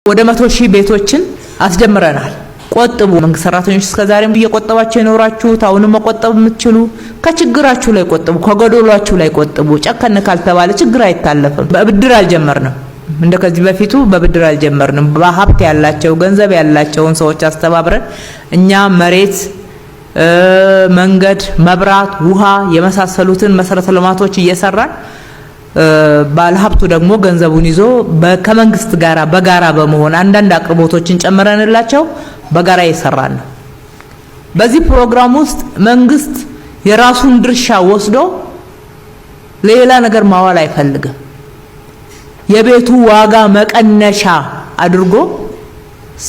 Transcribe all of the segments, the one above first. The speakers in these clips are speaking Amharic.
ወደ 100,000 ቤቶችን አስጀምረናል። ቆጥቡ። መንግስት ሰራተኞች እስከዛሬም እየቆጠባችሁ የኖራችሁት አሁንም መቆጠብ የምትችሉ ከችግራችሁ ላይ ቆጥቡ፣ ከጎዶሏችሁ ላይ ቆጥቡ። ጨከነ ካልተባለ ችግር አይታለፍም። በብድር አልጀመርንም፣ እንደከዚህ በፊቱ በብድር አልጀመርንም። በሀብት ያላቸው ገንዘብ ያላቸውን ሰዎች አስተባብረን እኛ መሬት፣ መንገድ፣ መብራት፣ ውሃ የመሳሰሉትን መሰረተ ልማቶች እየሰራን ባለሀብቱ ደግሞ ገንዘቡን ይዞ ከመንግስት ጋራ በጋራ በመሆን አንዳንድ አቅርቦቶችን ጨምረንላቸው በጋራ እየሰራን ነው። በዚህ ፕሮግራም ውስጥ መንግስት የራሱን ድርሻ ወስዶ ሌላ ነገር ማዋል አይፈልግም። የቤቱ ዋጋ መቀነሻ አድርጎ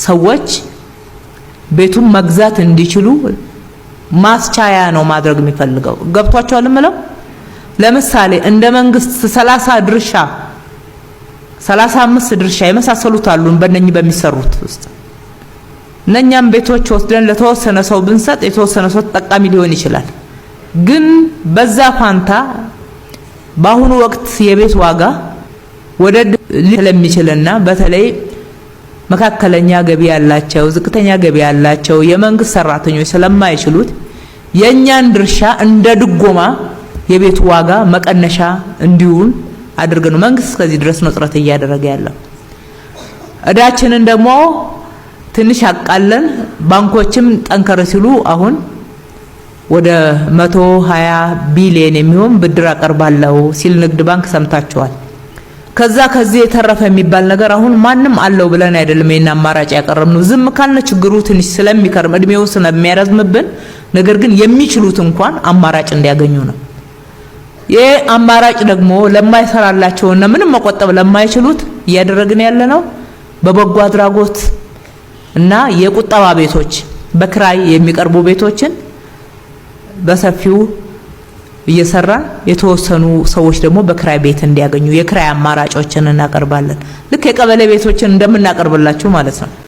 ሰዎች ቤቱን መግዛት እንዲችሉ ማስቻያ ነው ማድረግ የሚፈልገው። ገብቷቸዋል እምለው። ለምሳሌ እንደ መንግስት 30 ድርሻ 35 ድርሻ የመሳሰሉት አሉን በእነኚህ በሚሰሩት ውስጥ እነኛም ቤቶች ወስደን ለተወሰነ ሰው ብንሰጥ የተወሰነ ሰው ተጠቃሚ ሊሆን ይችላል። ግን በዛ ፋንታ በአሁኑ ወቅት የቤት ዋጋ ወደ ስለሚችልና በተለይ መካከለኛ ገቢ ያላቸው ዝቅተኛ ገቢ ያላቸው የመንግስት ሰራተኞች ስለማይችሉት የኛን ድርሻ እንደ ድጎማ የቤቱ ዋጋ መቀነሻ እንዲውል አድርገን መንግስት ከዚህ ድረስ ነው ጥረት እያደረገ ያለው። እዳችንን ደግሞ ትንሽ አቃለን ባንኮችም ጠንከር ሲሉ አሁን ወደ 120 ቢሊዮን የሚሆን ብድር አቀርባለሁ ሲል ንግድ ባንክ ሰምታችኋል። ከዚህ የተረፈ የሚባል ነገር አሁን ማንም አለው ብለን አይደለም የና አማራጭ ያቀርብነው። ዝም ካልነ ችግሩ ትንሽ ስለሚከርም እድሜው ስለሚያረዝምብን፣ ነገር ግን የሚችሉት እንኳን አማራጭ እንዲያገኙ ነው። የአማራጭ ደግሞ ለማይሰራላቸውና ምንም መቆጠብ ለማይችሉት እያደረግን ያለነው በበጎ አድራጎት እና የቁጠባ ቤቶች በክራይ የሚቀርቡ ቤቶችን በሰፊው እየሰራን የተወሰኑ ሰዎች ደግሞ በክራይ ቤት እንዲያገኙ የክራይ አማራጮችን እናቀርባለን። ልክ የቀበሌ ቤቶችን እንደምናቀርብላችሁ ማለት ነው።